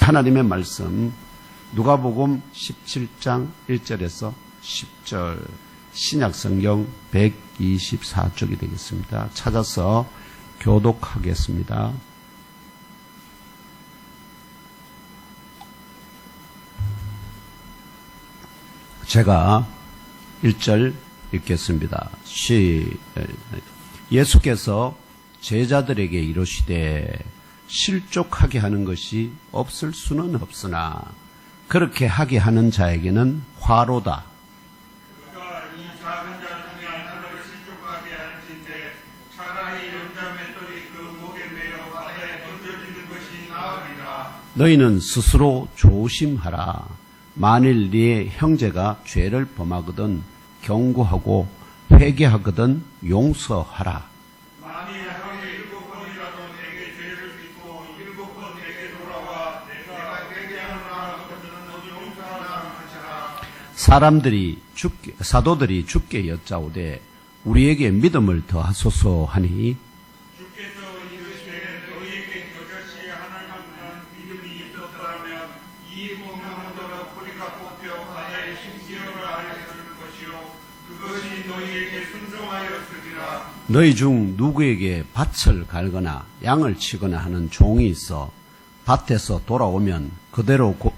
하나님의 말씀 누가복음 17장 1절에서 10절 신약성경 124쪽이 되겠습니다. 찾아서 교독하겠습니다. 제가 1절 읽겠습니다. 예수께서 제자들에게 이르시되 실족하게 하는 것이 없을 수는 없으나 그렇게 하게 하는 자에게는 화로다. 그가 이 작은 자 중에 하나를 실족하게 하는데 차라리 연자 맷돌이 그 목에 매어 바다에 던져지는 것이 나으리라. 너희는 스스로 조심하라. 만일 네 형제가 죄를 범하거든 경고하고 회개하거든 용서하라. 만일 하루에 7번이라도 내게 죄를 짓고 7번 내게 돌아와 내가 회개하노라 하거든 용서하라 하시라. 사도들이 주께 여짜오되 우리에게 믿음을 더하소서 하니 주께서 이르시되 너희에게 그것이 하나님만 믿음이 있었더라면 이 공명대로 뿌리가 뽑혀 바다에 심지어라 하였을 것이요 그것이 너희에게 순종하였으리라. 너희 중 누구에게 밭을 갈거나 양을 치거나 하는 종이 있어 밭에서 돌아오면 그대로 곧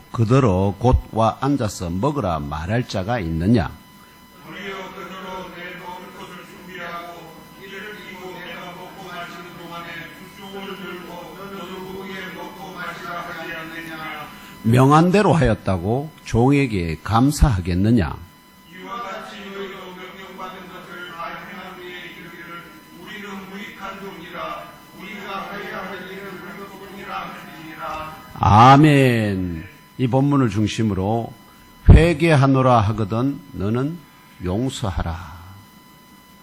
와 앉아서 먹으라 말할 자가 있느냐? 우리여 그대로 내 먹을 것을 준비하고 이를 끼고 내가 먹고 마시는 동안에 수종을 들고 너누구에게 먹고 마시라 하지 않느냐. 명한 대로 하였다고 종에게 감사하겠느냐? 이와 같이 너희도 명령받은 것을 다 행한 후에 이르기를 우리는 무익한 종이라 우리가 하여야 할 일을 할 뿐이라 하시니라. 아멘. 이 본문을 중심으로 회개하노라 하거든 너는 용서하라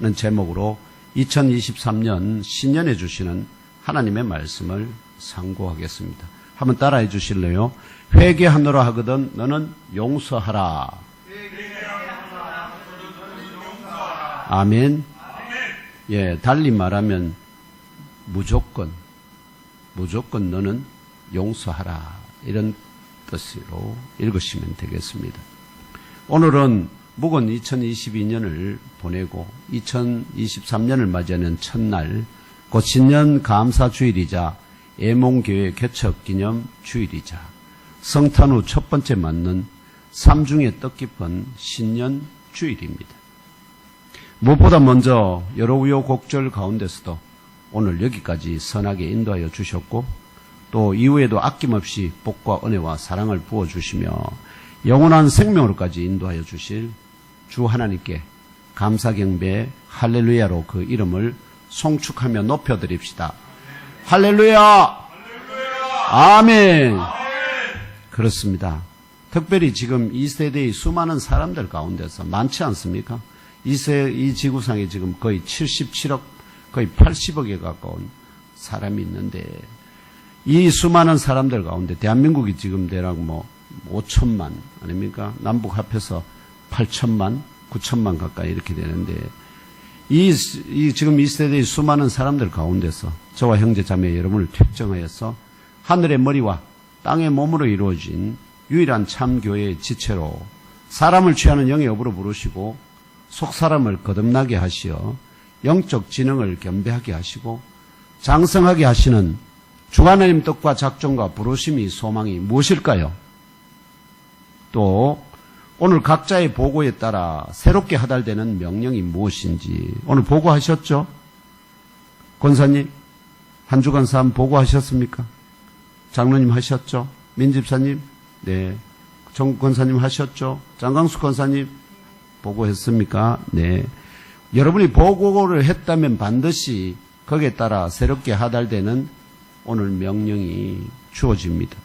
는 제목으로 2023년 신년에 주시는 하나님의 말씀을 상고하겠습니다. 한번 따라해 주실래요? 회개하노라 하거든 너는 용서하라. 아멘. 예, 달리 말하면 무조건 너는 용서하라 이런 뜻으로 읽으시면 되겠습니다. 오늘은 묵은 2022년을 보내고 2023년을 맞이하는 첫날 곧 신년 감사주일이자 애몽교회 개척기념 주일이자 성탄 후 첫 번째 맞는 삼중의 뜻깊은 신년 주일입니다. 무엇보다 먼저 여러 우여곡절 가운데서도 오늘 여기까지 선하게 인도하여 주셨고 또 이후에도 아낌없이 복과 은혜와 사랑을 부어주시며 영원한 생명으로까지 인도하여 주실 주 하나님께 감사 경배 할렐루야로 그 이름을 송축하며 높여드립시다. 할렐루야! 아멘! 그렇습니다. 특별히 지금 이 세대의 수많은 사람들 가운데서 많지 않습니까? 이 지구상에 지금 거의 77억, 거의 80억에 가까운 사람이 있는데 이 수많은 사람들 가운데 대한민국이 지금 대략 5천만 아닙니까? 남북 합해서 8천만, 9천만 가까이 이렇게 되는데 지금 이 세대의 수많은 사람들 가운데서 저와 형제 자매 여러분을 특정하여서 하늘의 머리와 땅의 몸으로 이루어진 유일한 참교회의 지체로 사람을 취하는 영의 업으로 부르시고 속사람을 거듭나게 하시어 영적 지능을 겸비하게 하시고 장성하게 하시는 주 하나님 뜻과 작정과 부르심이 소망이 무엇일까요? 또 오늘 각자의 보고에 따라 새롭게 하달되는 명령이 무엇인지 오늘 보고하셨죠? 권사님 한 주간 삶 보고하셨습니까? 장로님 하셨죠? 민집사님? 네. 정 권사님 하셨죠? 장강수 권사님 보고했습니까? 네. 여러분이 보고를 했다면 반드시 거기에 따라 새롭게 하달되는 오늘 명령이 주어집니다.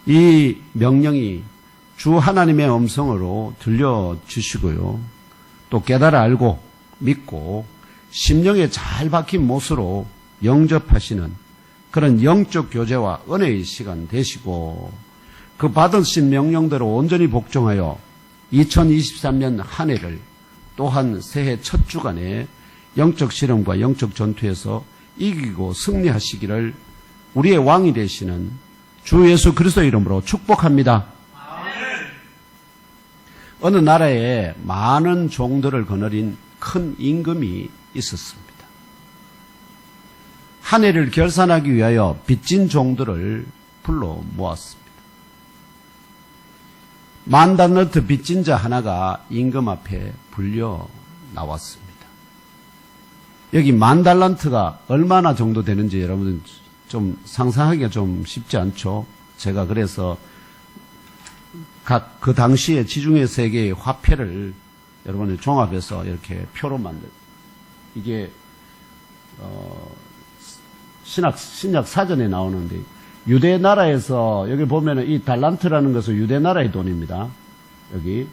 이 명령이 주 하나님의 음성으로 들려주시고요. 또 깨달아 알고 믿고 심령에 잘 박힌 못으로 영접하시는 그런 영적 교제와 은혜의 시간 되시고 그 받으신 명령대로 온전히 복종하여 2023년 한 해를 또한 새해 첫 주간에 영적 실험과 영적 전투에서 이기고 승리하시기를 우리의 왕이 되시는 주 예수 그리스도 이름으로 축복합니다. 어느 나라에 많은 종들을 거느린 큰 임금이 있었습니다. 한 해를 결산하기 위하여 빚진 종들을 불러 모았습니다. 10,000달란트 빚진 자 하나가 임금 앞에 불려 나왔습니다. 여기 10,000달란트가 얼마나 정도 되는지 여러분 좀 상상하기가 좀 쉽지 않죠. 제가 그래서 각 그 당시에 지중해 세계의 화폐를 여러분이 종합해서 이렇게 표로 만들. 이게 신약 사전에 나오는데 유대 나라에서 여기 보면은 이 달란트라는 것은 유대 나라의 돈입니다. 여기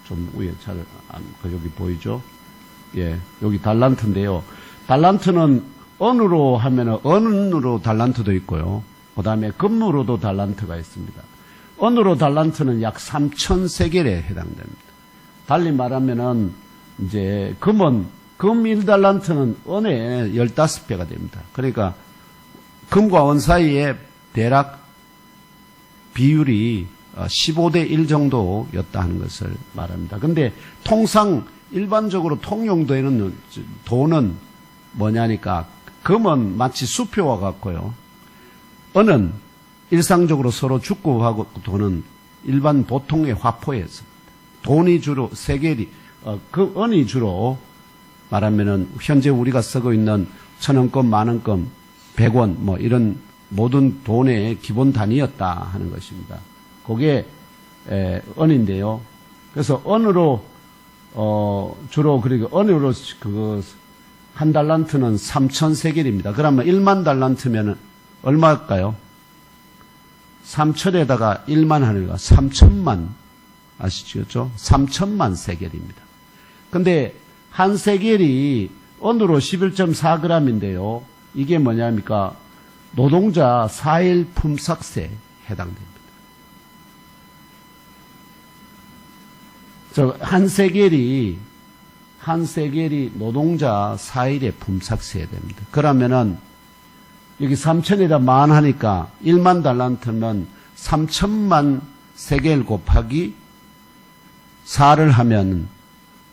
좀 위에 여기 보이죠? 예, 여기 달란트인데요. 달란트는 언으로 하면은 언으로 달란트도 있고요. 그 다음에 금으로도 달란트가 있습니다. 언으로 달란트는 약 3,000세겔에 해당됩니다. 달리 말하면은 이제 금은 금 1달란트는 은의 15배가 됩니다. 그러니까 금과 은 사이에 대략 비율이 15대 1 정도였다 하는 것을 말합니다. 근데 통상 일반적으로 통용되는 돈은 뭐냐니까 금은 마치 수표와 같고요. 은은 일상적으로 서로 주고하고 돈은 일반 보통의 화포에서 돈이 주로 세겔이 그 은이 주로 말하면은 현재 우리가 쓰고 있는 1,000원권, 만원권, 100원 뭐 이런 모든 돈의 기본 단위였다 하는 것입니다. 그게 은인데요. 그래서 은으로 주로 그리고 은으로 한 달란트는 3,000세겔입니다. 그러면 10,000달란트면은 얼마일까요? 3,000에다가 1만 하니까 3,000만 아시죠? 3,000만 세겔입니다. 근데 한 세겔이 은으로 11.4g인데요. 이게 뭐냐니까 노동자 4일 품삯에 해당됩니다. 한 세겔이 노동자 4일의 품삯에 됩니다. 그러면은 여기 3,000에다 만 하니까 1만 달란트면 3,000만 세겔 곱하기 4를 하면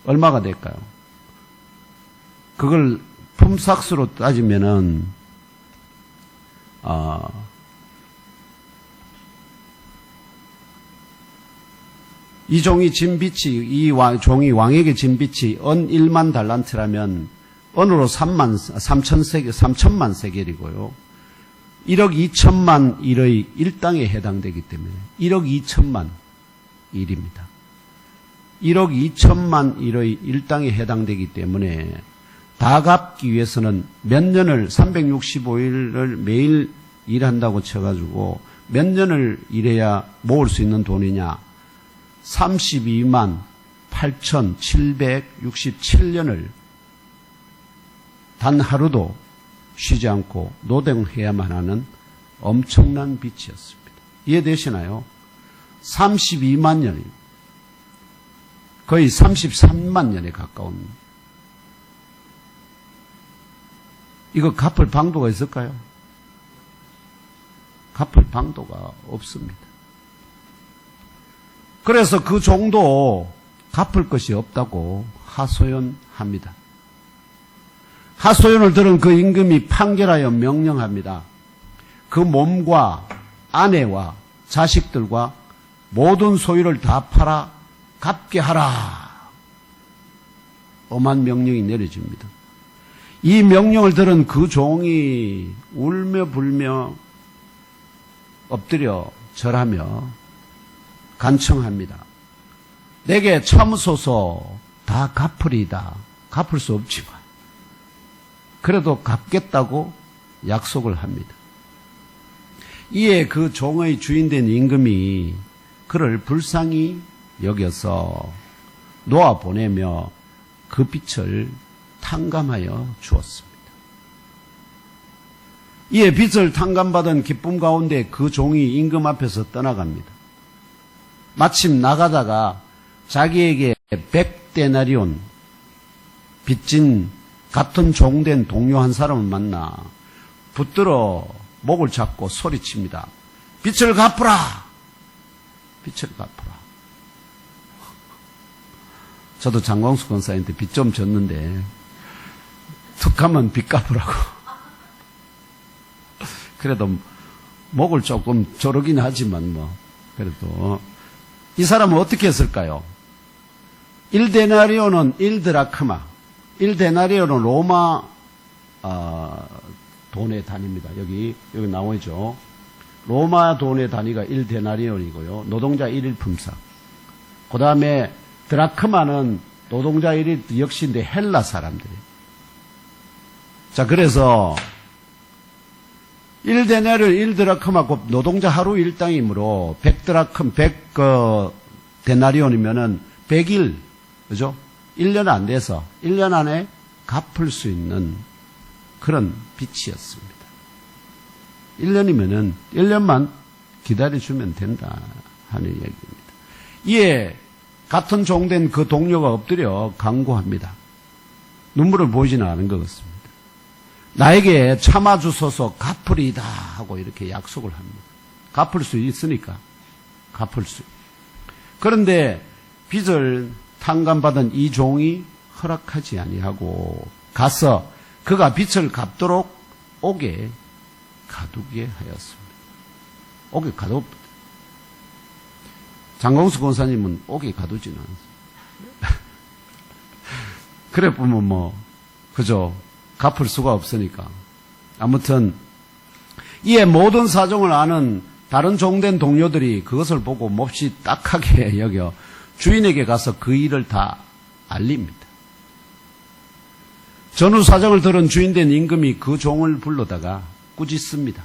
얼마가 될까요? 그걸 품삯으로 따지면은 이 종이 진 빚이 종이 왕에게 진 빚이 은 1만 달란트라면 은으로 3천만 세겔이고요. 1억 2천만 일의 일당에 해당되기 때문에 1억 2천만 일입니다. 1억 2천만 일의 일당에 해당되기 때문에 다 갚기 위해서는 몇 년을 365일을 매일 일한다고 쳐가지고 몇 년을 일해야 모을 수 있는 돈이냐? 32만 8,767년을 단 하루도 쉬지 않고 노동해야만 하는 엄청난 빚이었습니다. 이해되시나요? 32만 년이 거의 33만 년에 가까운 이거 갚을 방도가 있을까요? 갚을 방도가 없습니다. 그래서 그 종도 갚을 것이 없다고 하소연합니다. 하소연을 들은 그 임금이 판결하여 명령합니다. 그 몸과 아내와 자식들과 모든 소유를 다 팔아 갚게 하라. 엄한 명령이 내려집니다. 이 명령을 들은 그 종이 울며 불며 엎드려 절하며 간청합니다. 내게 참으소서. 다 갚으리이다. 갚을 수 없지만 그래도 갚겠다고 약속을 합니다. 이에 그 종의 주인된 임금이 그를 불쌍히 여겨서 놓아 보내며 그 빚을 탕감하여 주었습니다. 이에 빚을 탕감받은 기쁨 가운데 그 종이 임금 앞에서 떠나갑니다. 마침 나가다가 자기에게 100데나리온 빚진 같은 종된 동료 한 사람을 만나 붙들어 목을 잡고 소리칩니다. 빚을 갚으라! 빚을 갚으라. 저도 장광수 권사한테 빚 좀 졌는데 툭 하면 빚 갚으라고. 그래도 목을 조금 조르긴 하지만 뭐 그래도 이 사람은 어떻게 했을까요? 1데나리온은 1드라크마. 1데나리온은 로마 돈의 단위입니다. 여기 나오죠. 로마 돈의 단위가 1데나리온이고요. 노동자 1일 품삯. 그 다음에 드라크마는 노동자 1일 역시인데 헬라 사람들이에요. 자, 그래서 1데나리온 1드라크마 노동자 하루 일당이므로 100드라큼 100데나리온이면은 100일, 그죠? 1년 안 돼서 1년 안에 갚을 수 있는 그런 빚이었습니다. 1년이면은 1년만 기다려주면 된다 하는 얘기입니다. 이에 같은 종된 그 동료가 엎드려 강구합니다. 눈물을 보이지는 않은 것 같습니다. 나에게 참아주소서 갚으리이다 하고 이렇게 약속을 합니다. 갚을 수 있으니까 갚을 수. 그런데 빚을 탕감받은 이 종이 허락하지 아니하고 가서 그가 빚을 갚도록 옥에 가두게 하였습니다. 옥에 가두었다. 장광수 권사님은 옥에 가두지는 않습니다. 그래 보면 뭐 그죠? 갚을 수가 없으니까. 아무튼 이에 모든 사정을 아는 다른 종된 동료들이 그것을 보고 몹시 딱하게 여겨 주인에게 가서 그 일을 다 알립니다. 전후 사정을 들은 주인된 임금이 그 종을 불러다가 꾸짖습니다.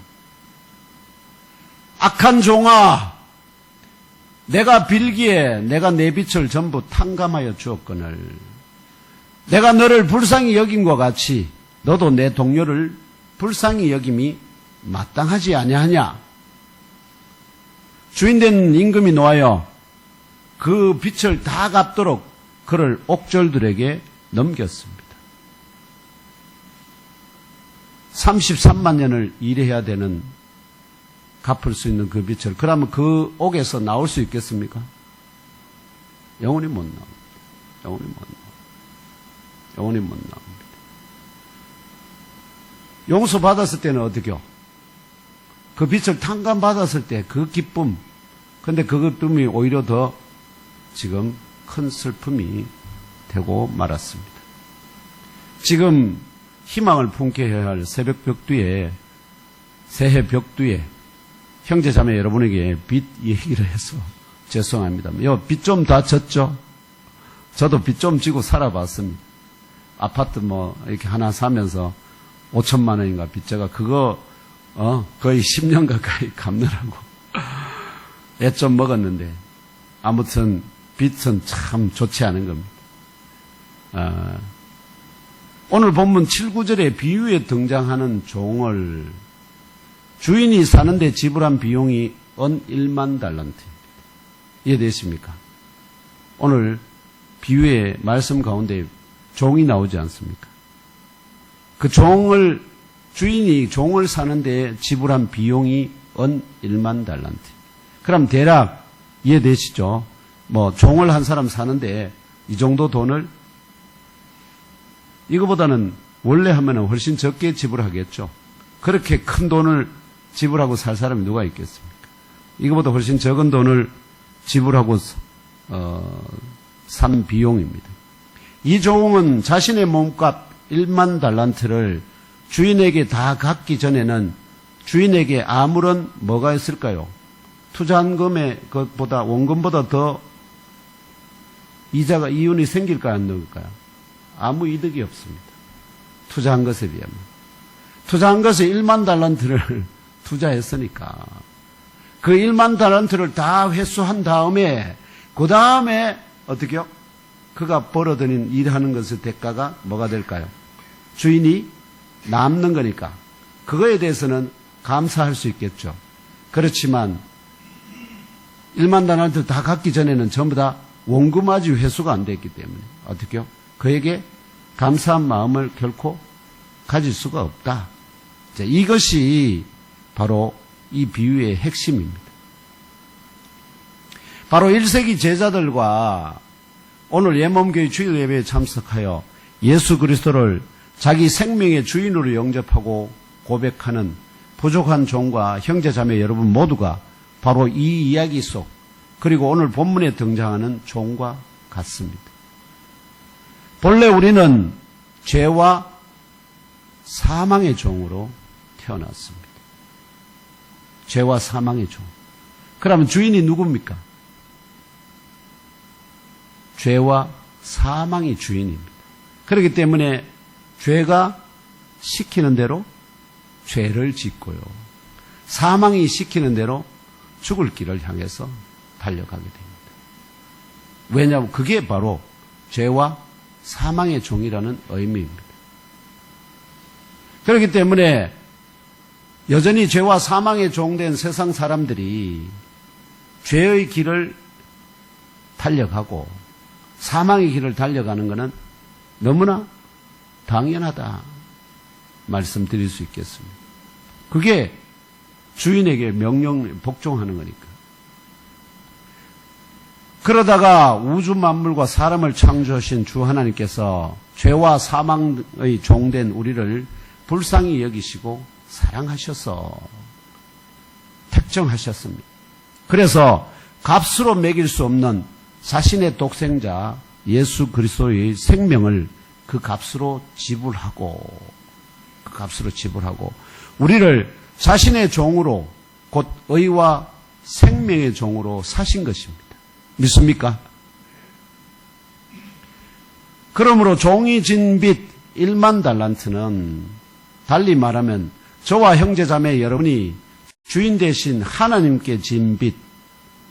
악한 종아, 내가 빌기에 내가 내 빚을 전부 탕감하여 주었거늘 내가 너를 불쌍히 여김과 같이 너도 내 동료를 불쌍히 여김이 마땅하지 아니하냐? 주인된 임금이 노하여 그 빚을 다 갚도록 그를 옥졸들에게 넘겼습니다. 33만 년을 일해야 되는 갚을 수 있는 그 빚을. 그러면 그 옥에서 나올 수 있겠습니까? 영원히 못 나옵니다. 영원히 못 나옵니다. 영원히 못 나옵니다. 용서받았을 때는 어떻게요? 그 빚을 탕감받았을 때 그 기쁨. 근데 그 기쁨이 오히려 더 지금 큰 슬픔이 되고 말았습니다. 지금 희망을 품게 해야 할 새벽 벽두에, 새해 벽두에 형제 자매 여러분에게 빚 얘기를 해서 죄송합니다. 빚 좀 다 졌죠? 저도 빚 좀 지고 살아봤습니다. 아파트 뭐 이렇게 하나 사면서 5천만 원인가 빚져가 그거 거의 10년 가까이 갚느라고 애 좀 먹었는데 아무튼 빚은 참 좋지 않은 겁니다. 오늘 본문 7, 9절에 비유에 등장하는 종을 주인이 사는데 지불한 비용이 은 1만 달란트입니다. 이해되십니까? 오늘 비유의 말씀 가운데 종이 나오지 않습니까? 그 주인이 종을 사는데 지불한 비용이 은 1만 달란트. 그럼 대략 이해되시죠? 뭐 종을 한 사람 사는데 이 정도 돈을 이거보다는 원래 하면 훨씬 적게 지불하겠죠. 그렇게 큰 돈을 지불하고 살 사람이 누가 있겠습니까? 이거보다 훨씬 적은 돈을 지불하고 산 비용입니다. 이 종은 자신의 몸값 1만 달란트를 주인에게 다 갚기 전에는 주인에게 아무런 뭐가 있을까요? 투자한 금의 것보다 원금보다 더 이윤이 생길까요? 안 나올까요? 아무 이득이 없습니다. 투자한 것에 비하면. 투자한 것에 1만 달란트를 투자했으니까 그 1만 달란트를 다 회수한 다음에 그 다음에 어떻게요? 그가 벌어들인 일하는 것의 대가가 뭐가 될까요? 주인이 남는 거니까 그거에 대해서는 감사할 수 있겠죠. 그렇지만 1만 달란트 다 갚기 전에는 전부 다 원금아지 회수가 안 됐기 때문에 어떻게요? 그에게 감사한 마음을 결코 가질 수가 없다. 이것이 바로 이 비유의 핵심입니다. 바로 1세기 제자들과 오늘 예몸교회 주일 예배에 참석하여 예수 그리스도를 자기 생명의 주인으로 영접하고 고백하는 부족한 종과 형제자매 여러분 모두가 바로 이 이야기 속 그리고 오늘 본문에 등장하는 종과 같습니다. 본래 우리는 죄와 사망의 종으로 태어났습니다. 죄와 사망의 종. 그러면 주인이 누굽니까? 죄와 사망의 주인입니다. 그렇기 때문에 죄가 시키는 대로 죄를 짓고요. 사망이 시키는 대로 죽을 길을 향해서 달려가게 됩니다. 왜냐하면 그게 바로 죄와 사망의 종이라는 의미입니다. 그렇기 때문에 여전히 죄와 사망의 종된 세상 사람들이 죄의 길을 달려가고 사망의 길을 달려가는 것은 너무나 당연하다 말씀드릴 수 있겠습니다. 그게 주인에게 명령 복종하는 거니까. 그러다가 우주 만물과 사람을 창조하신 주 하나님께서 죄와 사망의 종된 우리를 불쌍히 여기시고 사랑하셔서 택정하셨습니다. 그래서 값으로 매길 수 없는 자신의 독생자 예수 그리스도의 생명을 그 값으로 지불하고 우리를 자신의 종으로 곧 의와 생명의 종으로 사신 것입니다. 믿습니까? 그러므로 종이 진 빚 1만 달란트는 달리 말하면 저와 형제자매 여러분이 주인 되신 하나님께 진 빚,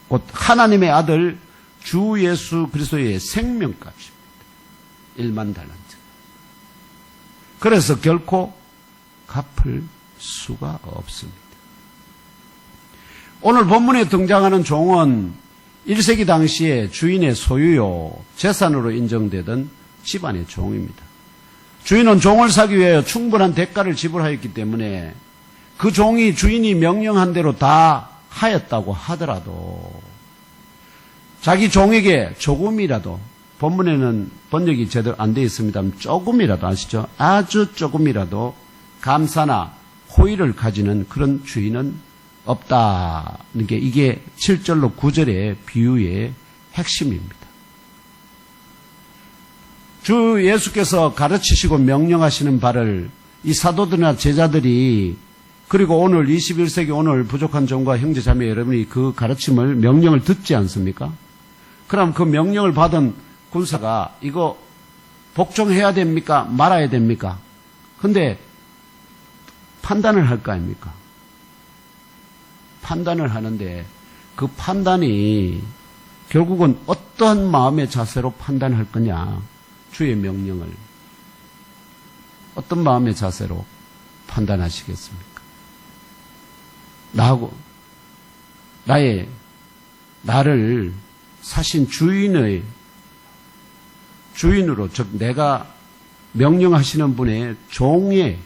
곧 하나님의 아들 주 예수 그리스도의 생명값입니다. 1만 달란트. 그래서 결코 갚을 수가 없습니다. 오늘 본문에 등장하는 종은 1세기 당시에 주인의 소유요, 재산으로 인정되던 집안의 종입니다. 주인은 종을 사기 위하여 충분한 대가를 지불하였기 때문에 그 종이 주인이 명령한 대로 다 하였다고 하더라도 자기 종에게 조금이라도, 본문에는 번역이 제대로 안 되어 있습니다만 조금이라도, 아시죠? 아주 조금이라도 감사나 호의를 가지는 그런 주인은 없다는 게 이게 7절로 9절의 비유의 핵심입니다. 주 예수께서 가르치시고 명령하시는 바를 이 사도들이나 제자들이, 그리고 오늘 21세기 오늘 부족한 종과 형제자매 여러분이 그 가르침을, 명령을 듣지 않습니까? 그럼 그 명령을 받은 군사가 이거 복종해야 됩니까? 말아야 됩니까? 근데 판단을 할 거 아닙니까? 판단을 하는데 그 판단이 결국은 어떠한 마음의 자세로 판단할 거냐? 주의 명령을 어떤 마음의 자세로 판단하시겠습니까? 나를 사신 주인으로, 즉 내가 명령하시는 분의 종의,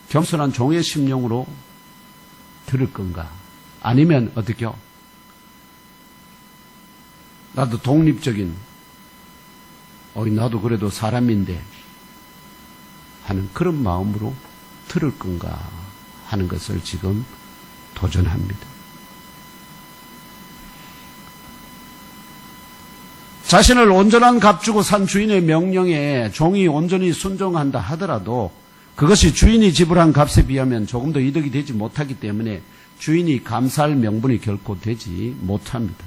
겸손한 종의 심령으로 들을 건가? 아니면 어떻게요? 나도 독립적인, 나도 그래도 사람인데 하는 그런 마음으로 들을 건가 하는 것을 지금 도전합니다. 자신을 온전한 값 주고 산 주인의 명령에 종이 온전히 순종한다 하더라도 그것이 주인이 지불한 값에 비하면 조금 더 이득이 되지 못하기 때문에 주인이 감사할 명분이 결코 되지 못합니다.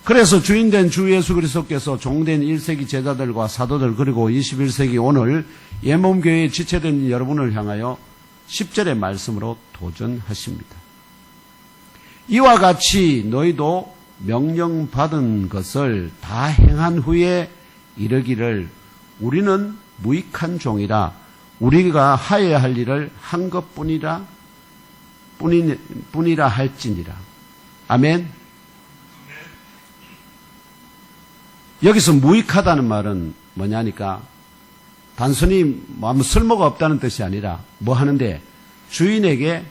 그래서 주인된 주 예수 그리스도께서 종된 1세기 제자들과 사도들, 그리고 21세기 오늘 예몸교회에 지체된 여러분을 향하여 10절의 말씀으로 도전하십니다. 이와 같이 너희도 명령받은 것을 다 행한 후에 이르기를 우리는 무익한 종이라 우리가 하여야 할 일을 한 것뿐이라 할지니라. 아멘. 여기서 무익하다는 말은 뭐냐니까 단순히 아무 쓸모가 없다는 뜻이 아니라 뭐 하는데 주인에게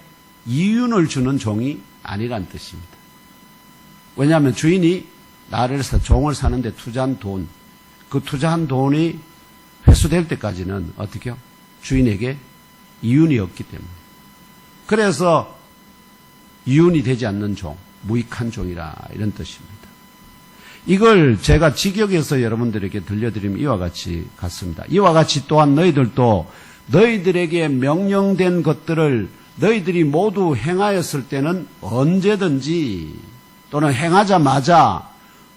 이윤을 주는 종이 아니란 뜻입니다. 왜냐하면 주인이 나를 종을 사는데 투자한 돈, 그 투자한 돈이 회수될 때까지는 어떻게요? 주인에게 이윤이 없기 때문에. 그래서 이윤이 되지 않는 종, 무익한 종이라 이런 뜻입니다. 이걸 제가 직역해서 여러분들에게 들려드리면 이와 같이 같습니다. 이와 같이 또한 너희들도 너희들에게 명령된 것들을 너희들이 모두 행하였을 때는 언제든지 또는 행하자마자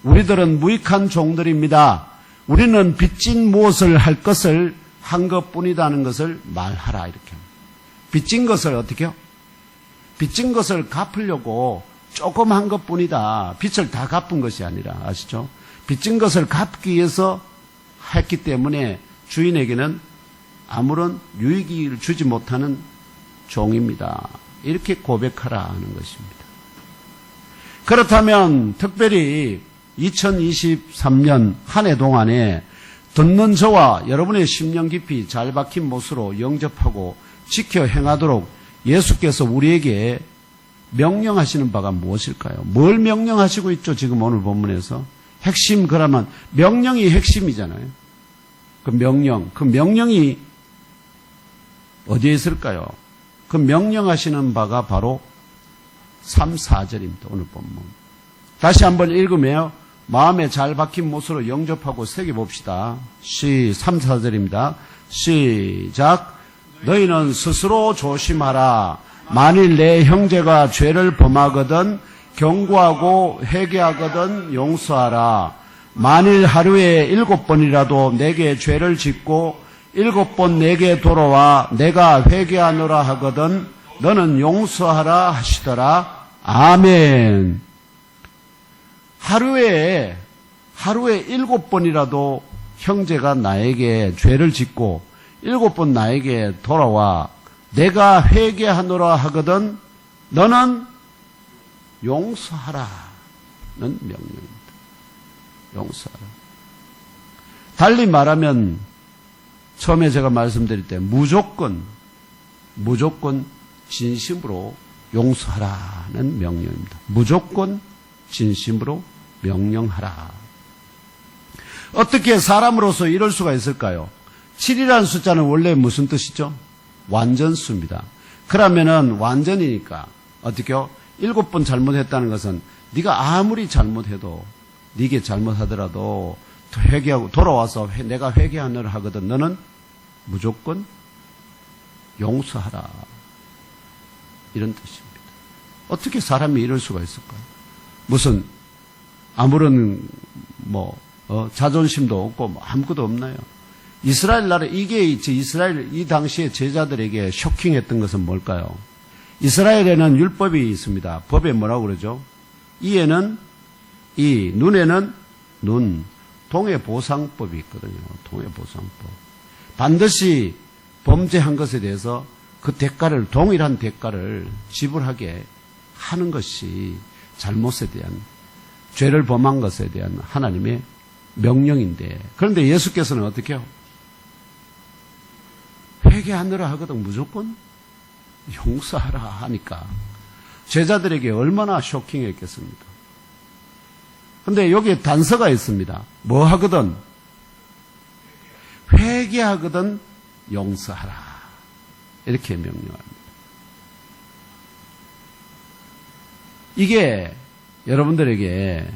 우리들은 무익한 종들입니다. 우리는 빚진 무엇을 할 것을 한 것뿐이다는 것을 말하라 이렇게. 빚진 것을 어떻게 해요? 빚진 것을 갚으려고 조금 한 것뿐이다. 빚을 다 갚은 것이 아니라 아시죠? 빚진 것을 갚기 위해서 했기 때문에 주인에게는 아무런 유익을 주지 못하는 종입니다. 이렇게 고백하라 하는 것입니다. 그렇다면 특별히 2023년 한 해 동안에 듣는 저와 여러분의 심령 깊이 잘 박힌 못으로 영접하고 지켜 행하도록 예수께서 우리에게 명령하시는 바가 무엇일까요? 뭘 명령하시고 있죠? 지금 오늘 본문에서. 핵심, 그러면 명령이 핵심이잖아요. 그 명령이 어디에 있을까요? 그 명령하시는 바가 바로 3, 4절입니다. 오늘 본문. 다시 한번 읽으며 마음에 잘 박힌 못으로 영접하고 새겨봅시다. 3, 4절입니다. 시작. 너희는 스스로 조심하라. 만일 내 형제가 죄를 범하거든 경고하고 회개하거든 용서하라. 만일 하루에 7번이라도 내게 죄를 짓고 7번 내게 돌아와 내가 회개하노라 하거든 너는 용서하라 하시더라. 아멘. 하루에 7번이라도 형제가 나에게 죄를 짓고 7번 나에게 돌아와 내가 회개하노라 하거든 너는 용서하라는 명령입니다. 용서하라. 달리 말하면 처음에 제가 말씀드릴 때 무조건 진심으로 용서하라는 명령입니다. 무조건 진심으로 명령하라. 어떻게 사람으로서 이럴 수가 있을까요? 7이라는 숫자는 원래 무슨 뜻이죠? 완전수입니다. 그러면은 완전이니까 어떻게요? 7번 잘못했다는 것은 네가 아무리 잘못해도 네게 잘못하더라도 회개하고 돌아와서 내가 회개하느라 하거든 너는 무조건 용서하라. 이런 뜻입니다. 어떻게 사람이 이럴 수가 있을까요? 무슨 아무런 자존심도 없고 아무것도 없나요? 이스라엘 나라 이스라엘 이 당시에 제자들에게 쇼킹했던 것은 뭘까요? 이스라엘에는 율법이 있습니다. 법에 뭐라고 그러죠? 이에는 이, 눈에는 눈, 동해보상법이 있거든요. 동해보상법. 반드시 범죄한 것에 대해서 그 대가를 동일한 대가를 지불하게 하는 것이 잘못에 대한 죄를 범한 것에 대한 하나님의 명령인데 그런데 예수께서는 어떻게 해요? 회개하느라 하거든 무조건 용서하라 하니까 제자들에게 얼마나 쇼킹했겠습니까? 그런데 여기에 단서가 있습니다. 뭐 하거든? 회개하거든 용서하라. 이렇게 명령합니다. 이게 여러분들에게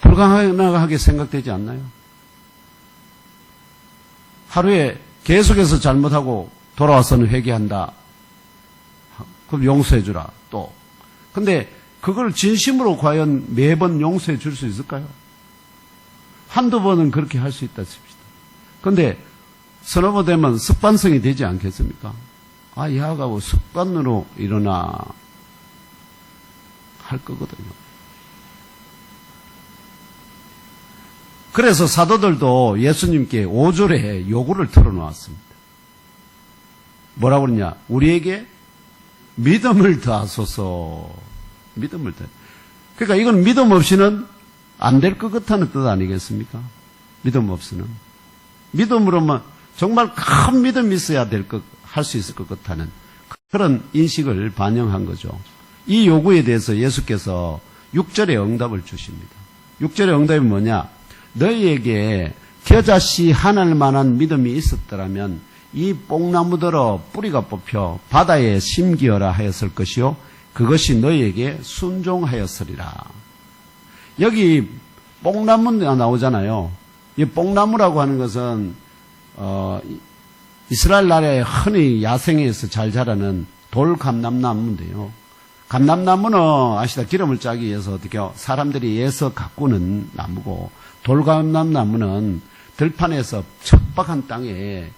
불가능하게 생각되지 않나요? 하루에 계속해서 잘못하고 돌아와서는 회개한다. 그럼 용서해 주라. 또. 근데 그걸 진심으로 과연 매번 용서해 줄 수 있을까요? 한두 번은 그렇게 할 수 있다 칩시다. 근데 서너 번 되면 습관성이 되지 않겠습니까? 아, 야하고 습관으로 일어나 할 거거든요. 그래서 사도들도 예수님께 5절에 요구를 털어놓았습니다. 뭐라고 그러냐? 우리에게 믿음을 더하소서. 믿음을 더. 그러니까 이건 믿음 없이는 안 될 것 같다는 뜻 아니겠습니까? 믿음 없이는. 믿음으로만 정말 큰 믿음이 있어야 할 수 있을 것 같다는 그런 인식을 반영한 거죠. 이 요구에 대해서 예수께서 6절에 응답을 주십니다. 6절의 응답이 뭐냐? 너희에게 겨자씨 하나일 만한 믿음이 있었더라면 이 뽕나무더러 뿌리가 뽑혀 바다에 심기어라 하였을 것이요 그것이 너희에게 순종하였으리라. 여기 뽕나무가 나오잖아요. 이 뽕나무라고 하는 것은 이스라엘 나라에 흔히 야생에서 잘 자라는 돌감람나무인데요. 감람나무는 아시다 기름을 짜기 위해서 어떻게 사람들이 예서 가꾸는 나무고, 돌감람나무는 들판에서 척박한 땅에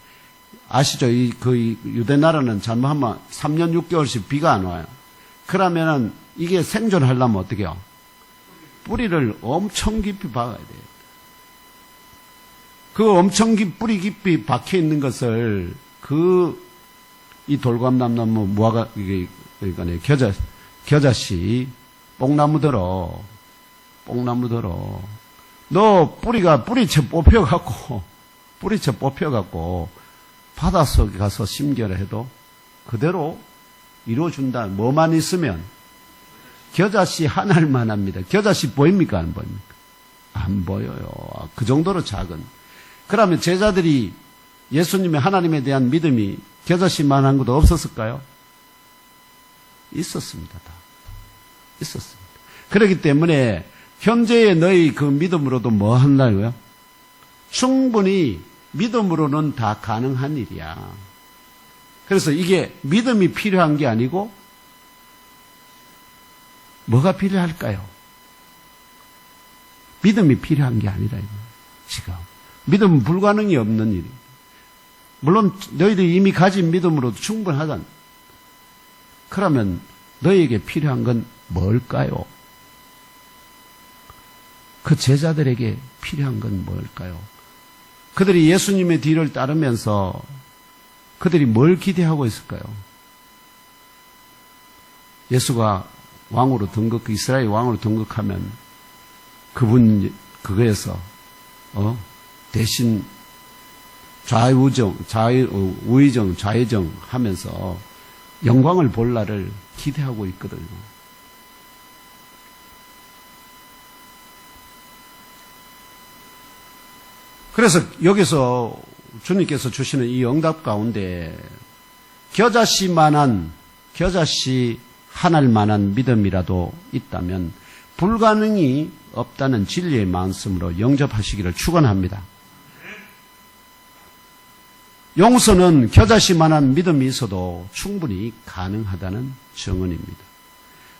아시죠? 그 유대 나라는 잘못하면 3년 6개월씩 비가 안 와요. 그러면은 이게 생존하려면 어떻게 해요? 뿌리를 엄청 깊이 박아야 돼요. 그 엄청 뿌리 깊이 박혀 있는 것을 이 돌감람나무 무화과 그러니까 겨자씨 뽕나무더러 너 뿌리채 뽑혀갖고 바닷속에 가서 심겨라 해도 그대로 이루어준다. 뭐만 있으면 겨자씨 하나일만 합니다. 겨자씨 보입니까? 안 보입니까? 안 보여요. 그 정도로 작은. 그러면 제자들이 예수님의 하나님에 대한 믿음이 겨자씨만한 것도 없었을까요? 있었습니다. 다. 있었습니다. 그렇기 때문에 현재의 너희 그 믿음으로도 뭐 한다고요? 충분히 믿음으로는 다 가능한 일이야. 그래서 이게 믿음이 필요한 게 아니고 뭐가 필요할까요? 믿음이 필요한 게 아니라 지금 믿음은 불가능이 없는 일이. 물론 너희들이 이미 가진 믿음으로도 충분하단. 그러면 너희에게 필요한 건 뭘까요? 그 제자들에게 필요한 건 뭘까요? 그들이 예수님의 뒤를 따르면서 그들이 뭘 기대하고 있을까요? 예수가 왕으로 이스라엘 왕으로 등극하면 그거에서 대신 우의정, 좌의정 하면서 영광을 볼 날을 기대하고 있거든요. 그래서 여기서 주님께서 주시는 이 응답 가운데 겨자씨 하나일 만한 믿음이라도 있다면 불가능이 없다는 진리의 말씀으로 영접하시기를 축원합니다. 용서는 겨자씨만한 믿음이 있어도 충분히 가능하다는 증언입니다.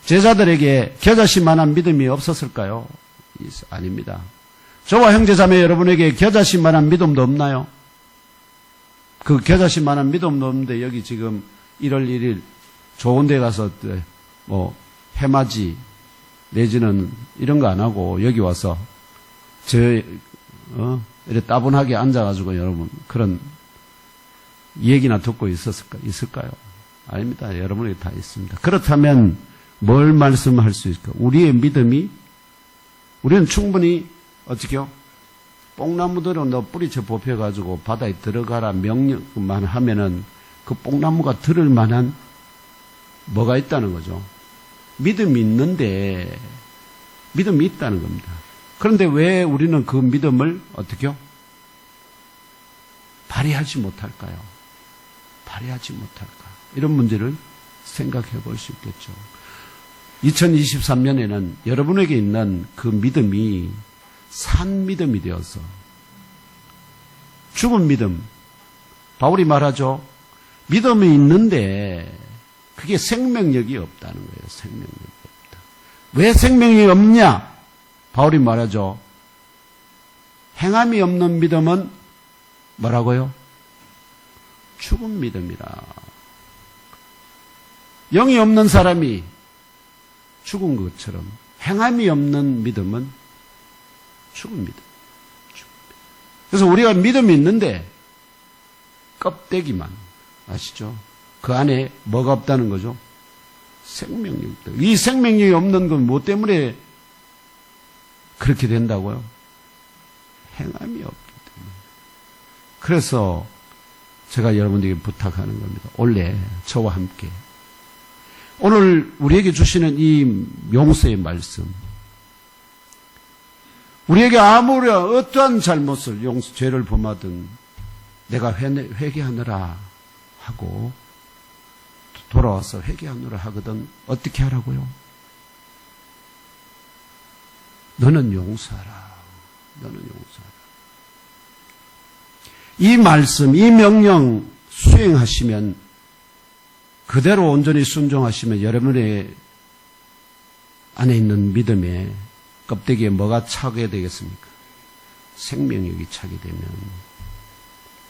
제자들에게 겨자씨만한 믿음이 없었을까요? 아닙니다. 저와 형제자매 여러분에게 겨자씨만한 믿음도 없나요? 그 겨자씨만한 믿음도 없는데 여기 지금 1월 1일 좋은 데 가서 해맞이 내지는 이런 거 안 하고 여기 와서 이렇게 따분하게 앉아가지고 여러분 그런 얘기나 듣고 있을까요? 아닙니다. 여러분에게 다 있습니다. 그렇다면 뭘 말씀할 수 있을까? 우리의 믿음이 우리는 충분히 어떻게요? 뽕나무들은 너 뿌리채 뽑혀가지고 바다에 들어가라 명령만 하면은 그 뽕나무가 들을 만한 뭐가 있다는 거죠. 믿음이 있는데 믿음이 있다는 겁니다. 그런데 왜 우리는 그 믿음을 어떻게요? 발휘하지 못할까요? 발휘하지 못할까? 이런 문제를 생각해 볼 수 있겠죠. 2023년에는 여러분에게 있는 그 믿음이 산 믿음이 되어서 죽은 믿음. 바울이 말하죠. 믿음이 있는데 그게 생명력이 없다는 거예요. 생명력이 없다. 왜 생명력이 없냐? 바울이 말하죠. 행함이 없는 믿음은 뭐라고요? 죽은 믿음이라. 영이 없는 사람이 죽은 것처럼 행함이 없는 믿음은 죽은 믿음. 그래서 우리가 믿음이 있는데 껍데기만 아시죠? 그 안에 뭐가 없다는 거죠? 생명력이 없다. 이 생명력이 없는 건 뭐 때문에 그렇게 된다고요? 행함이 없기 때문에. 그래서 제가 여러분들에게 부탁하는 겁니다. 원래 저와 함께 오늘 우리에게 주시는 이 용서의 말씀, 우리에게 아무런 어떠한 잘못을 죄를 범하든 내가 회개하느라 하고 돌아와서 회개하느라 하거든 어떻게 하라고요? 너는 용서하라. 너는 용서하라. 이 말씀, 이 명령 수행하시면, 그대로 온전히 순종하시면 여러분의 안에 있는 믿음의 껍데기에 뭐가 차게 되겠습니까? 생명력이 차게 되면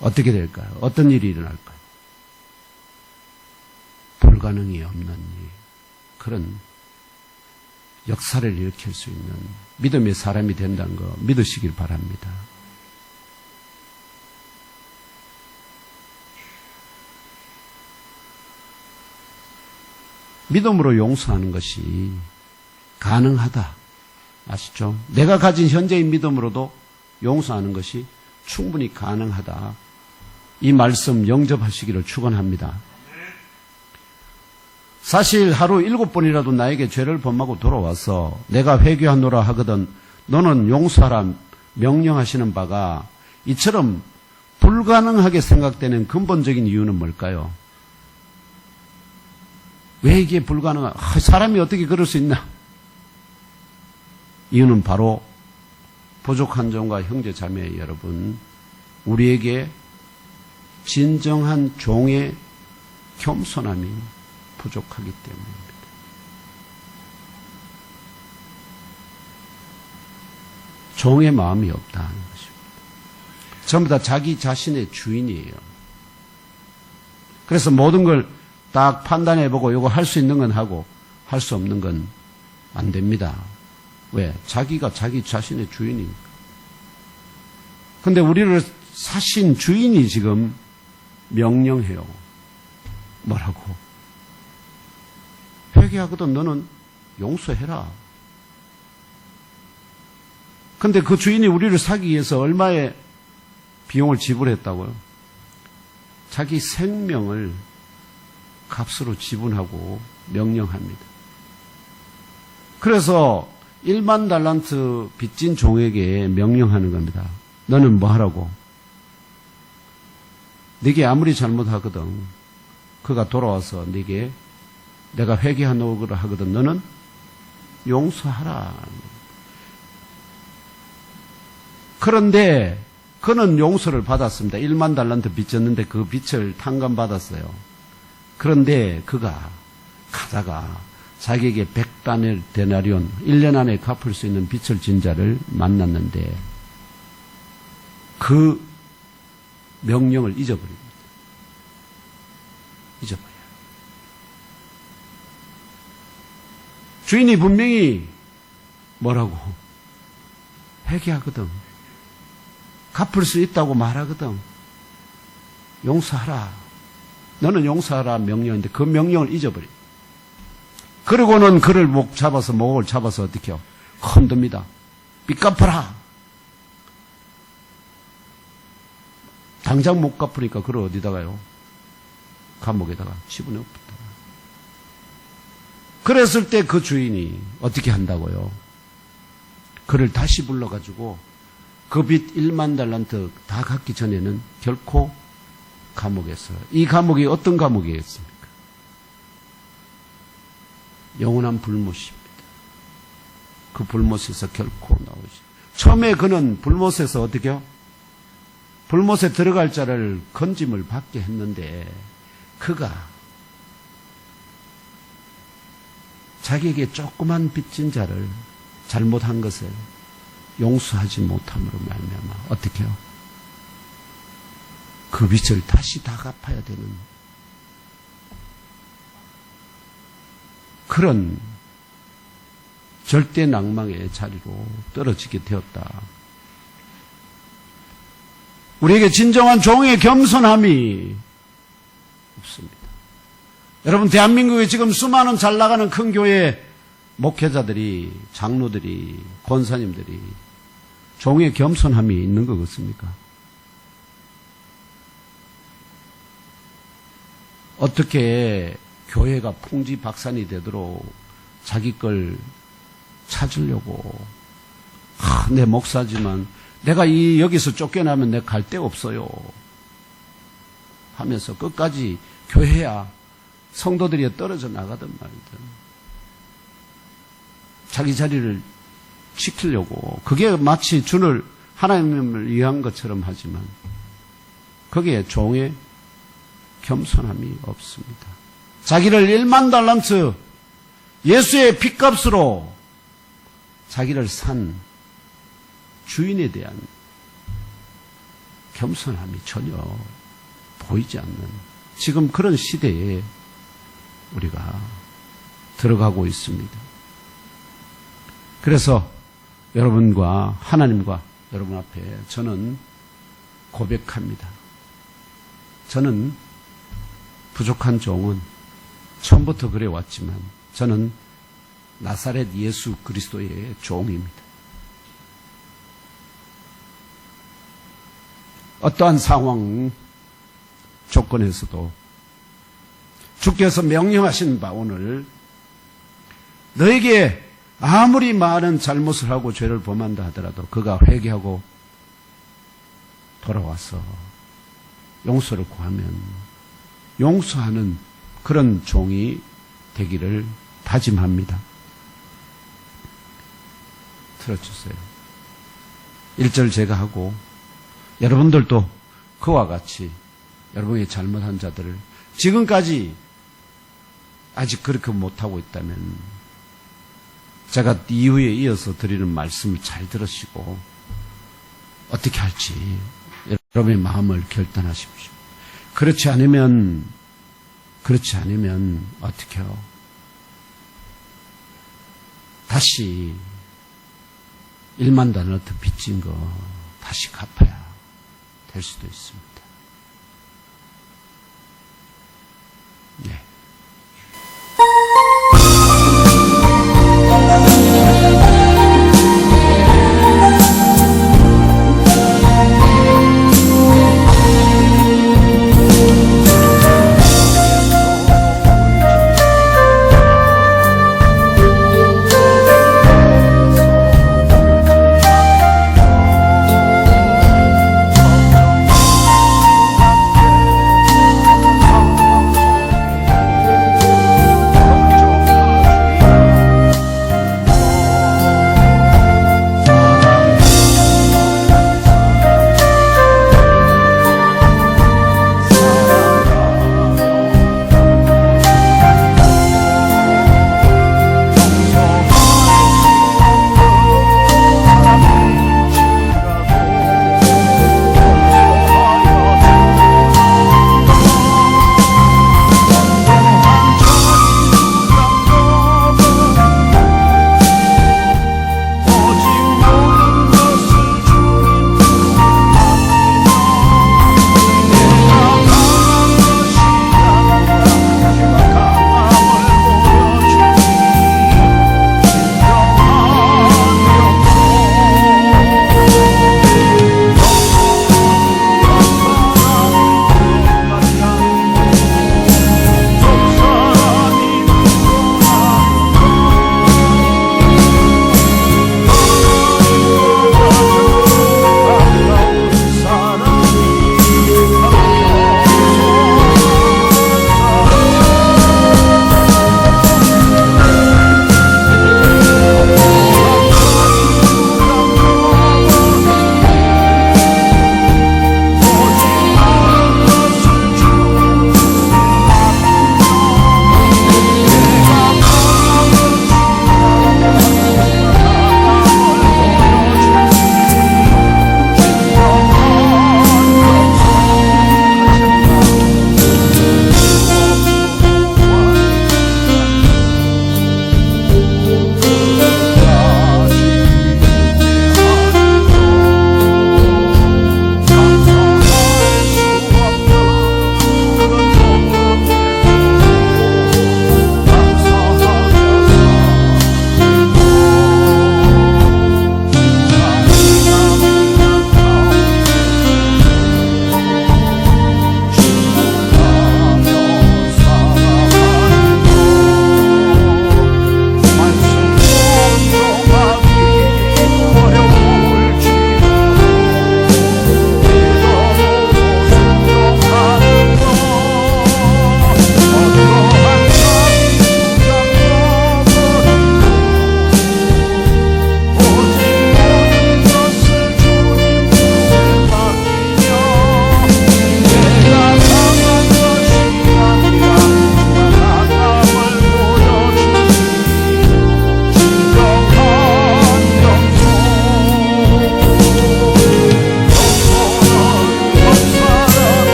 어떻게 될까요? 어떤 일이 일어날까요? 불가능이 없는 일, 그런 역사를 일으킬 수 있는 믿음의 사람이 된다는 거 믿으시길 바랍니다. 믿음으로 용서하는 것이 가능하다. 아시죠? 내가 가진 현재의 믿음으로도 용서하는 것이 충분히 가능하다. 이 말씀 영접하시기를 축원합니다. 사실 하루 7번이라도 나에게 죄를 범하고 돌아와서 내가 회개하노라 하거든 너는 용서하라 명령하시는 바가 이처럼 불가능하게 생각되는 근본적인 이유는 뭘까요? 왜 이게 불가능한, 사람이 어떻게 그럴 수 있나? 이유는 바로 부족한 종과 형제 자매 여러분, 우리에게 진정한 종의 겸손함이 부족하기 때문입니다. 종의 마음이 없다는 것입니다. 전부 다 자기 자신의 주인이에요. 그래서 모든 걸 딱 판단해보고 이거 할 수 있는 건 하고 할 수 없는 건 안 됩니다. 왜? 자기가 자기 자신의 주인이니까. 근데 우리를 사신 주인이 지금 명령해요. 뭐라고? 회개하거든 너는 용서해라. 근데 그 주인이 우리를 사기 위해서 얼마의 비용을 지불했다고요? 자기 생명을 값으로 지불하고 명령합니다. 그래서 1만 달란트 빚진 종에게 명령하는 겁니다. 너는 뭐 하라고? 네게 아무리 잘못하거든 그가 돌아와서 네게 내가 회개하노라 하거든 너는 용서하라. 그런데 그는 용서를 받았습니다. 1만 달란트 빚졌는데 그 빚을 탕감받았어요. 그런데 그가 가다가 자기에게 100데나리온 1년 안에 갚을 수 있는 빚을 진 자를 만났는데 그 명령을 잊어버립니다. 잊어버려요. 주인이 분명히 뭐라고? 회개하거든. 갚을 수 있다고 말하거든. 용서하라. 너는 용서하라 명령인데 그 명령을 잊어버려. 그러고는 그를 목을 잡아서 어떻게 해요? 흔듭니다. 빚 갚아라. 당장 못 갚으니까 그를 어디다가요? 감옥에다가 집어넣었다. 그랬을 때 그 주인이 어떻게 한다고요? 그를 다시 불러가지고 그 빚 1만 달란트 다 갚기 전에는 결코 감옥에서, 이 감옥이 어떤 감옥이었습니까? 영원한 불못입니다. 그 불못에서 결코 나오지. 처음에 그는 불못에서 어떻게 해요? 불못에 들어갈 자를 건짐을 받게 했는데 그가 자기에게 조그만 빚진 자를 잘못한 것을 용서하지 못함으로 말미암아 어떻게 해요? 그 빚을 다시 다 갚아야 되는 그런 절대 낭망의 자리로 떨어지게 되었다. 우리에게 진정한 종의 겸손함이 없습니다. 여러분, 대한민국에 지금 수많은 잘 나가는 큰 교회 목회자들이, 장로들이, 권사님들이 종의 겸손함이 있는 것 같습니까? 어떻게 교회가 풍지박산이 되도록 자기 걸 찾으려고 내 목사지만 내가 여기서 쫓겨나면 내가 갈 데가 없어요 하면서 끝까지 교회야 성도들이 떨어져 나가든 말든 자기 자리를 지키려고 그게 마치 주를 하나님을 위한 것처럼 하지만 거기에 종의 겸손함이 없습니다. 자기를 1만 달란트 예수의 핏값으로 자기를 산 주인에 대한 겸손함이 전혀 보이지 않는 지금 그런 시대에 우리가 들어가고 있습니다. 그래서 여러분과 하나님과 여러분 앞에 저는 고백합니다. 저는 부족한 종은 처음부터 그래왔지만 저는 나사렛 예수 그리스도의 종입니다. 어떠한 상황 조건에서도 주께서 명령하신 바 오늘 너에게 아무리 많은 잘못을 하고 죄를 범한다 하더라도 그가 회개하고 돌아와서 용서를 구하면 용서하는 그런 종이 되기를 다짐합니다. 들어주세요. 1절 제가 하고 여러분들도 그와 같이 여러분이 잘못한 자들을 지금까지 아직 그렇게 못하고 있다면 제가 이후에 이어서 드리는 말씀을 잘 들으시고 어떻게 할지 여러분의 마음을 결단하십시오. 그렇지 않으면 어떻게 해요? 다시 1만 달러트 빚진 거 다시 갚아야 될 수도 있습니다. 네.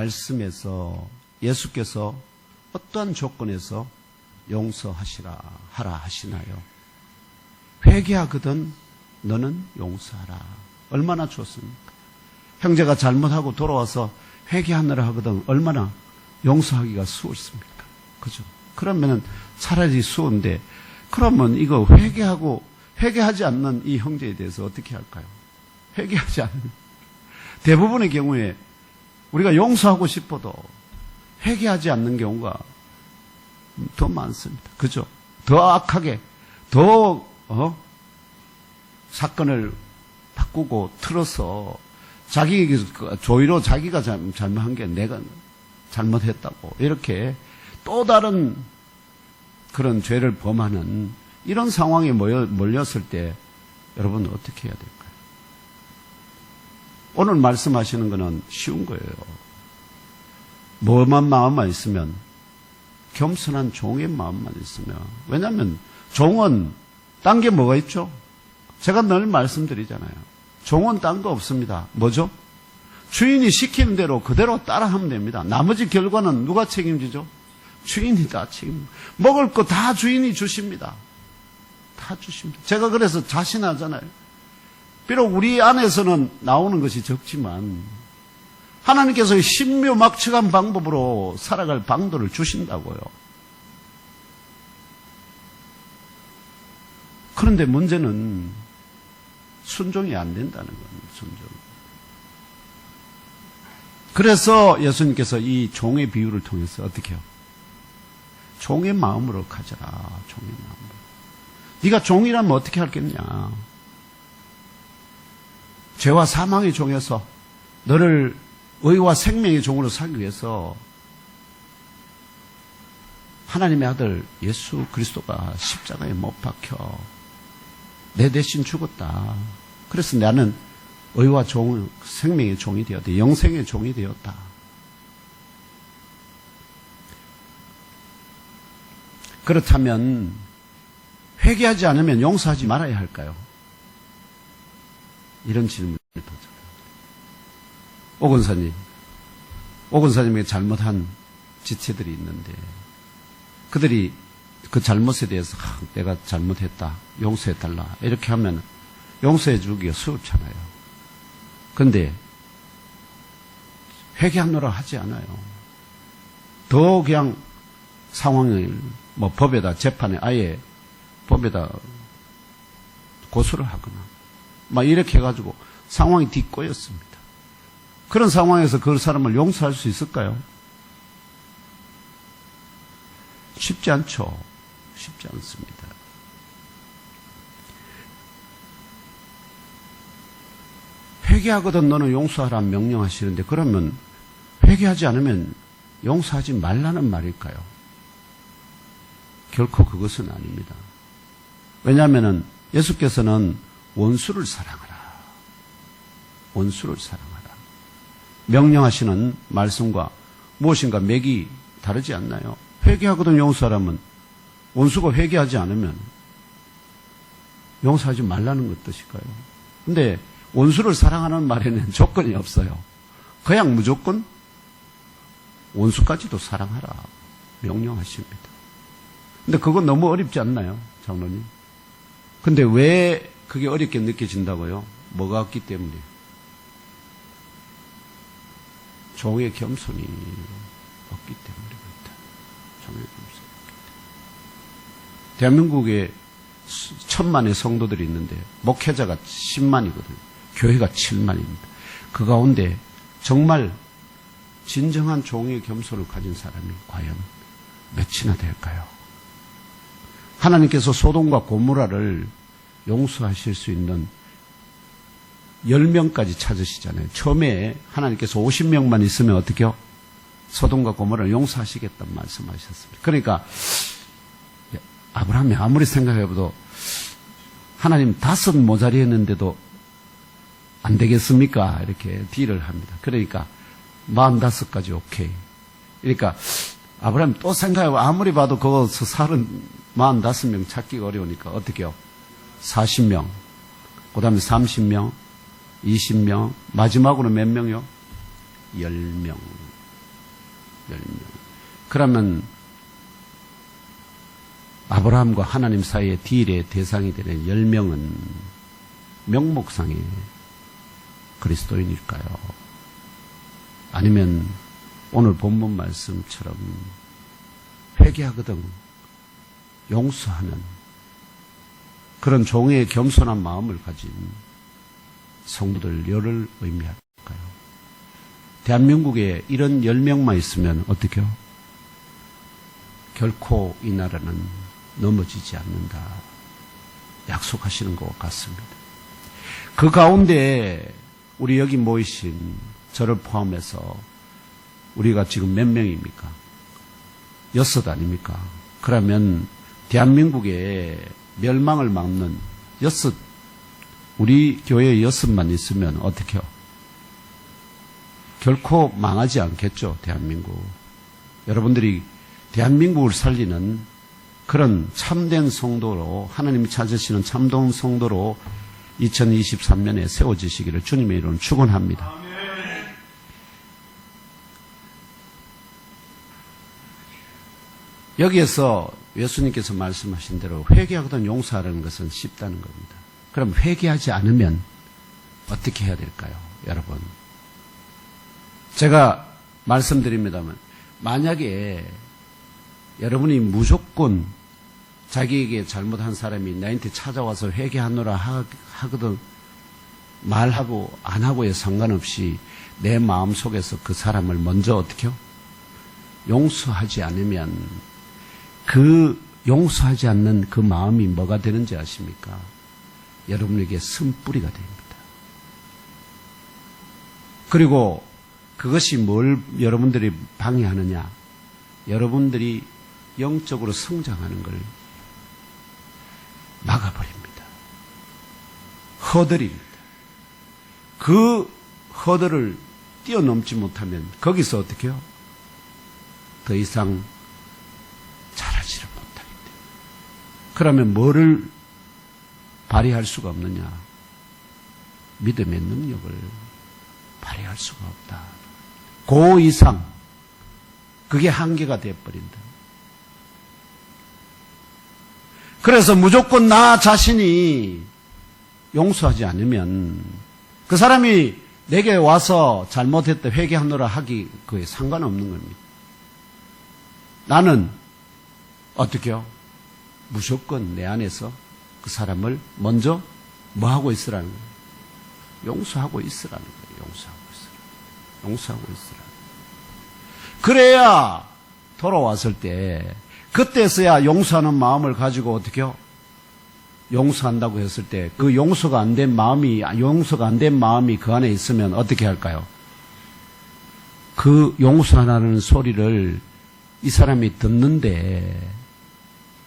말씀에서 예수께서 어떠한 조건에서 용서하시라 하라 하시나요? 회개하거든 너는 용서하라. 얼마나 좋습니까? 형제가 잘못하고 돌아와서 회개하느라 하거든 얼마나 용서하기가 수월습니까? 그죠? 그러면은 차라리 수월인데, 그러면 이거 회개하지 않는 이 형제에 대해서 어떻게 할까요? 회개하지 않는. 대부분의 경우에 우리가 용서하고 싶어도 회개하지 않는 경우가 더 많습니다. 그죠? 더 악하게, 더, 사건을 바꾸고 틀어서 조의로 자기가 잘못한 게 내가 잘못했다고 이렇게 또 다른 그런 죄를 범하는 이런 상황에 몰렸을 때 여러분 어떻게 해야 될까요? 오늘 말씀하시는 거는 쉬운 거예요. 뭐만 마음만 있으면, 겸손한 종의 마음만 있으면. 왜냐하면 종은 딴 게 뭐가 있죠? 제가 늘 말씀드리잖아요. 종은 딴 거 없습니다. 뭐죠? 주인이 시키는 대로 그대로 따라하면 됩니다. 나머지 결과는 누가 책임지죠? 주인이 다 책임집니다. 먹을 거 다 주인이 주십니다. 다 주십니다. 제가 그래서 자신하잖아요. 비록 우리 안에서는 나오는 것이 적지만 하나님께서 신묘막측한 방법으로 살아갈 방도를 주신다고요. 그런데 문제는 순종이 안 된다는 겁니다. 순종. 그래서 예수님께서 이 종의 비유를 통해서 어떻게 해요? 종의 마음으로 가져라. 종의 마음으로. 네가 종이라면 어떻게 하겠냐? 죄와 사망의 종에서 너를 의와 생명의 종으로 살기 위해서 하나님의 아들 예수 그리스도가 십자가에 못 박혀 내 대신 죽었다. 그래서 나는 의와 생명의 종이 되었다. 영생의 종이 되었다. 그렇다면 회개하지 않으면 용서하지 말아야 할까요? 이런 질문을 던져요. 오 권사님에게 잘못한 지체들이 있는데 그들이 그 잘못에 대해서 내가 잘못했다, 용서해달라 이렇게 하면 용서해 주기가 수월잖아요. 그런데 회개하노라 하지 않아요. 더 그냥 상황을 법에다 재판에 아예 법에다 고소를 하거나 막 이렇게 해가지고 상황이 뒷꼬였습니다. 그런 상황에서 그 사람을 용서할 수 있을까요? 쉽지 않죠. 쉽지 않습니다. 회개하거든 너는 용서하라 명령하시는데 그러면 회개하지 않으면 용서하지 말라는 말일까요? 결코 그것은 아닙니다. 왜냐하면 예수께서는 원수를 사랑하라. 원수를 사랑하라. 명령하시는 말씀과 무엇인가 맥이 다르지 않나요? 회개하거든 용서하라면 원수가 회개하지 않으면 용서하지 말라는 것 뜻일까요? 근데 원수를 사랑하는 말에는 조건이 없어요. 그냥 무조건 원수까지도 사랑하라 명령하십니다. 근데 그건 너무 어렵지 않나요, 장로님? 근데 왜 그게 어렵게 느껴진다고요? 뭐가 없기 때문에? 종의 겸손이 없기 때문에 그렇다. 종의 겸손이 없기 때문에. 대한민국에 1000만의 성도들이 있는데 목회자가 10만이거든요. 교회가 7만입니다. 그 가운데 정말 진정한 종의 겸손을 가진 사람이 과연 몇이나 될까요? 하나님께서 소돔과 고모라를 용서하실 수 있는 10명까지 찾으시잖아요. 처음에 하나님께서 50명만 있으면 어떻게 해요? 소돔과 고모라를 용서하시겠다는 말씀하셨습니다. 그러니까 아브라함이 아무리 생각해봐도 하나님 5 모자리 했는데도 안 되겠습니까? 이렇게 딜을 합니다. 그러니까 45가지 오케이. 그러니까 아브라함이 또 생각해보면 아무리 봐도 그거 45명 찾기가 어려우니까 어떻게 해요? 40명, 그 다음에 30명, 20명, 마지막으로 몇 명이요? 10명. 10명. 그러면 아브라함과 하나님 사이의 딜의 대상이 되는 10명은 명목상의 그리스도인일까요? 아니면 오늘 본문 말씀처럼 회개하거든 용서하는 그런 종의 겸손한 마음을 가진 성도들을 의미할까요? 대한민국에 이런 10명만 있으면 어떻게요? 결코 이 나라는 넘어지지 않는다. 약속하시는 것 같습니다. 그 가운데 우리 여기 모이신 저를 포함해서 우리가 지금 몇 명입니까? 6 아닙니까? 그러면 대한민국에 멸망을 막는 6, 우리 교회에 6만 있으면 어떻게요? 결코 망하지 않겠죠, 대한민국. 여러분들이 대한민국을 살리는 그런 참된 성도로, 하나님이 찾으시는 참된 성도로 2023년에 세워지시기를 주님의 이름으로 축원합니다. 여기에서 예수님께서 말씀하신 대로 회개하거든 용서하라는 것은 쉽다는 겁니다. 그럼 회개하지 않으면 어떻게 해야 될까요, 여러분? 제가 말씀드립니다만, 만약에 여러분이 무조건 자기에게 잘못한 사람이 나한테 찾아와서 회개하노라 하거든 말하고 안 하고에 상관없이 내 마음 속에서 그 사람을 먼저 어떻게요? 용서하지 않으면 그 용서하지 않는 그 마음이 뭐가 되는지 아십니까? 여러분에게 쓴뿌리가 됩니다. 그리고 그것이 뭘 여러분들이 방해하느냐? 여러분들이 영적으로 성장하는 걸 막아버립니다. 허들입니다. 그 허들을 뛰어넘지 못하면 거기서 어떻게 해요? 더 이상 자라지를 못하게 돼요. 그러면 뭐를 발휘할 수가 없느냐? 믿음의 능력을 발휘할 수가 없다. 그 이상 그게 한계가 되어버린다. 그래서 무조건 나 자신이 용서하지 않으면 그 사람이 내게 와서 잘못했다 회개하노라 하기 그에 상관없는 겁니다. 나는 어떻게 해요? 무조건 내 안에서 그 사람을 먼저 뭐 하고 있으라는 거예요? 용서하고 있으라는 거예요. 용서하고 있으라. 그래야 돌아왔을 때 그때서야 용서하는 마음을 가지고 어떻게 해요? 용서한다고 했을 때 그 용서가 안 된 마음이 그 안에 있으면 어떻게 할까요? 그 용서하라는 소리를 이 사람이 듣는데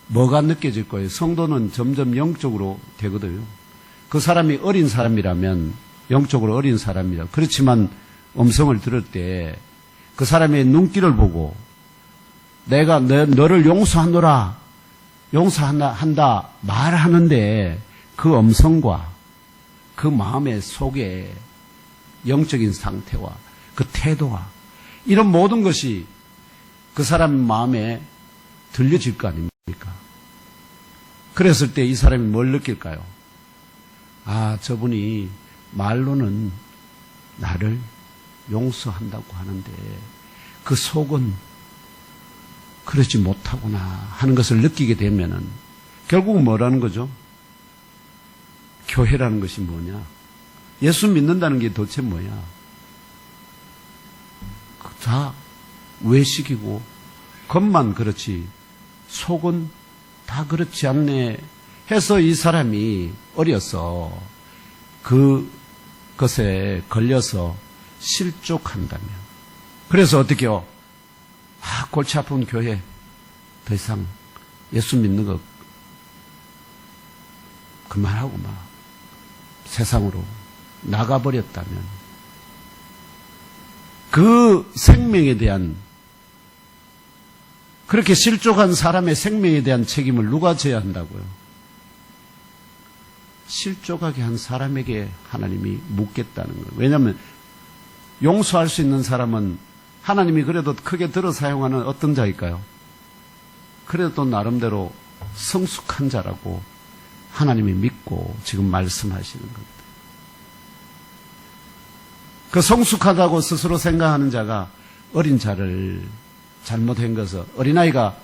뭐가 느껴질 거예요? 성도는 점점 영적으로 되거든요. 그 사람이 어린 사람이라면 영적으로 어린 사람이라. 그렇지만 음성을 들을 때 그 사람의 눈길을 보고 내가 너를 용서하노라, 용서한다 말하는데 그 음성과 그 마음의 속에 영적인 상태와 그 태도와 이런 모든 것이 그 사람 마음에 들려질 거 아닙니까? 그랬을 때 이 사람이 뭘 느낄까요? 아, 저분이 말로는 나를 용서한다고 하는데 그 속은 그러지 못하구나 하는 것을 느끼게 되면은 결국은 뭐라는 거죠? 교회라는 것이 뭐냐? 예수 믿는다는 게 도대체 뭐야? 다 외식이고 겉만 그렇지 속은 다 그렇지 않네 해서 이 사람이 어려서 그것에 걸려서 실족한다면 그래서 어떻게 해요? 아, 골치 아픈 교회 더 이상 예수 믿는 거 그만하고 막 세상으로 나가버렸다면 그 생명에 대한 그렇게 실족한 사람의 생명에 대한 책임을 누가 져야 한다고요? 실족하게 한 사람에게 하나님이 묻겠다는 거예요. 왜냐하면 용서할 수 있는 사람은 하나님이 그래도 크게 들어 사용하는 어떤 자일까요? 그래도 또 나름대로 성숙한 자라고 하나님이 믿고 지금 말씀하시는 겁니다. 그 성숙하다고 스스로 생각하는 자가 어린 자를 잘못한 것을, 어린아이가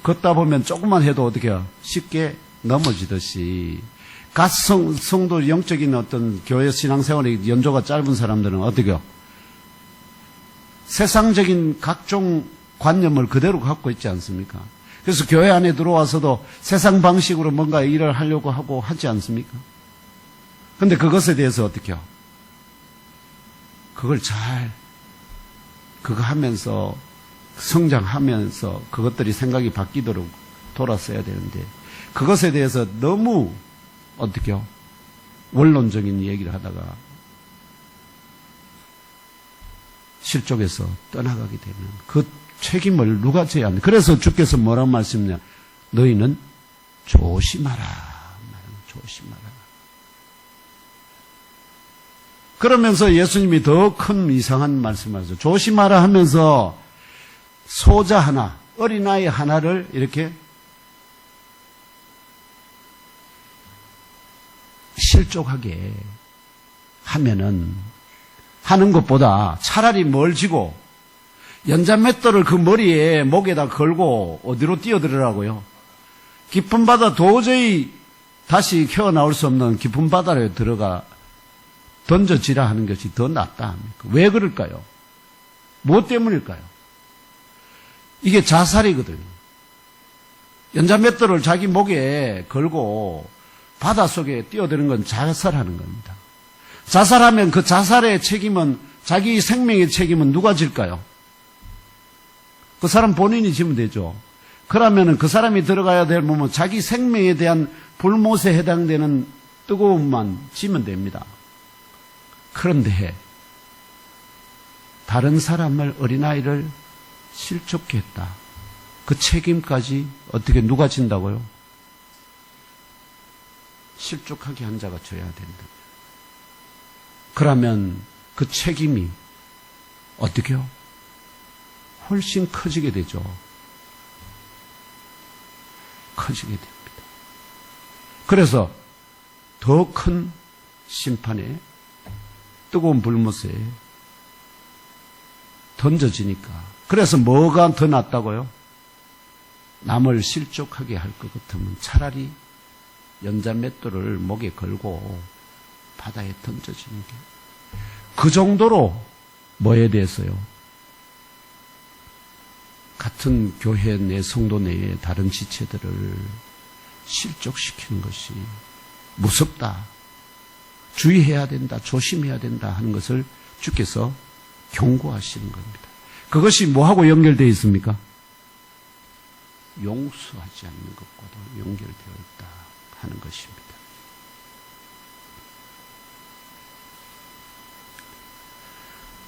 걷다 보면 조금만 해도 어떻게 해요? 쉽게 넘어지듯이 갓 성도 영적인 어떤 교회 신앙생활의 연조가 짧은 사람들은 어떻게 해요? 세상적인 각종 관념을 그대로 갖고 있지 않습니까? 그래서 교회 안에 들어와서도 세상 방식으로 뭔가 일을 하려고 하고 하지 않습니까? 근데 그것에 대해서 어떻게 해요? 그걸 그거 하면서 성장하면서 그것들이 생각이 바뀌도록 돌았어야 되는데 그것에 대해서 너무 어떻게 해요? 원론적인 얘기를 하다가 실족해서 떠나가게 되면 그 책임을 누가 져야 하는데 그래서 주께서 뭐라고 말씀하냐? 너희는 조심하라. 조심하라. 그러면서 예수님이 더 큰 이상한 말씀을 하죠. 조심하라 하면서 소자 하나, 어린아이 하나를 이렇게 실족하게 하면은 하는 것보다 차라리 뭘 지고 연자맷돌을 그 머리에 목에다 걸고 어디로 뛰어들으라고요? 깊은 바다 도저히 다시 헤어나올 수 없는 깊은 바다로 들어가 던져지라 하는 것이 더 낫다 합니까? 왜 그럴까요? 무엇 때문일까요? 이게 자살이거든요. 연자맷돌을 자기 목에 걸고 바닷속에 뛰어드는 건 자살하는 겁니다. 자살하면 그 자살의 책임은, 자기 생명의 책임은 누가 질까요? 그 사람 본인이 지면 되죠. 그러면은 그 사람이 들어가야 될 몸은 자기 생명에 대한 불못에 해당되는 뜨거움만 지면 됩니다. 그런데 다른 사람을, 어린아이를 실족케 했다. 그 책임까지 어떻게 누가 진다고요? 실족하게 한 자가 져야 된다. 그러면 그 책임이 어떻게요? 훨씬 커지게 되죠. 커지게 됩니다. 그래서 더 큰 심판에 뜨거운 불못에 던져지니까. 그래서 뭐가 더 낫다고요? 남을 실족하게 할 것 같으면 차라리 연자맷돌을 목에 걸고 바다에 던져지는 게. 그 정도로 뭐에 대해서요? 같은 교회 내 성도 내의 다른 지체들을 실족시키는 것이 무섭다. 주의해야 된다. 조심해야 된다 하는 것을 주께서 경고하시는 겁니다. 그것이 뭐하고 연결되어 있습니까? 용서하지 않는 것과도 연결되어 있다 하는 것입니다.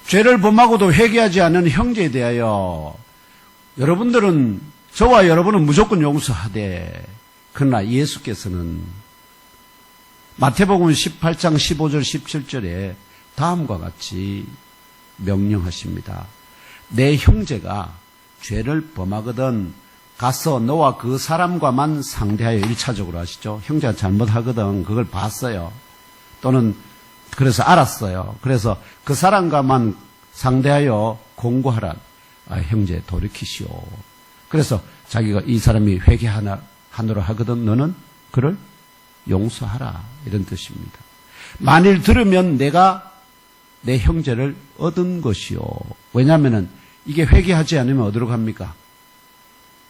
죄를 범하고도 회개하지 않는 형제에 대하여 여러분들은, 저와 여러분은 무조건 용서하되, 그러나 예수께서는 마태복음 18장 15절 17절에 다음과 같이 명령하십니다. 내 형제가 죄를 범하거든 가서 너와 그 사람과만 상대하여, 1차적으로 하시죠. 형제가 잘못하거든 그걸 봤어요. 또는 그래서 알았어요. 그래서 그 사람과만 상대하여 공고하라. 형제 돌이키시오. 그래서 자기가 이 사람이 회개하노라 하거든 너는 그를 용서하라. 이런 뜻입니다. 만일 들으면 내가 내 형제를 얻은 것이요. 왜냐하면 이게 회개하지 않으면 어디로 갑니까?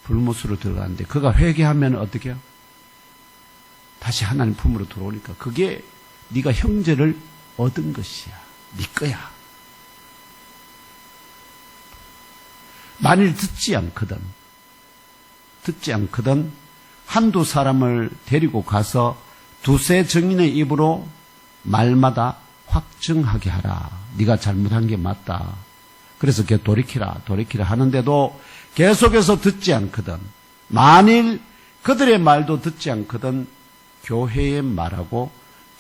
불못으로 들어가는데 그가 회개하면 어떻게 해요? 다시 하나님 품으로 들어오니까 그게 네가 형제를 얻은 것이야. 네 거야. 만일 듣지 않거든 한두 사람을 데리고 가서 두세 증인의 입으로 말마다 확증하게 하라. 네가 잘못한 게 맞다. 그래서 걔 돌이키라 하는데도 계속해서 듣지 않거든. 만일 그들의 말도 듣지 않거든 교회의 말하고,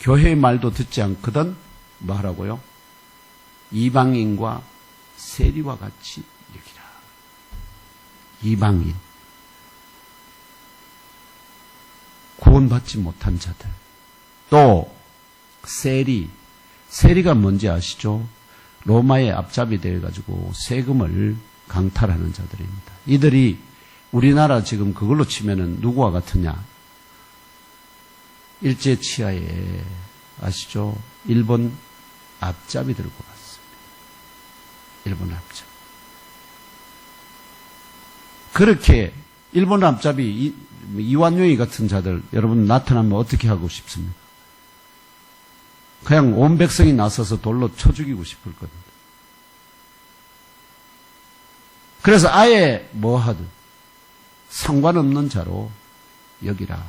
교회의 말도 듣지 않거든 뭐 하라고요? 이방인과 세리와 같이 여기라. 이방인, 구원받지 못한 자들, 또 세리가 뭔지 아시죠? 로마의 앞잡이 되어가지고 세금을 강탈하는 자들입니다. 이들이 우리나라 지금 그걸로 치면은 누구와 같으냐? 일제 치하에 아시죠? 일본 앞잡이 들고 갔습니다. 일본 앞잡이. 그렇게 일본 앞잡이 이완용이 같은 자들 여러분 나타나면 어떻게 하고 싶습니까? 그냥 온 백성이 나서서 돌로 쳐 죽이고 싶을 겁니다. 그래서 아예 뭐 하든 상관없는 자로 여기라.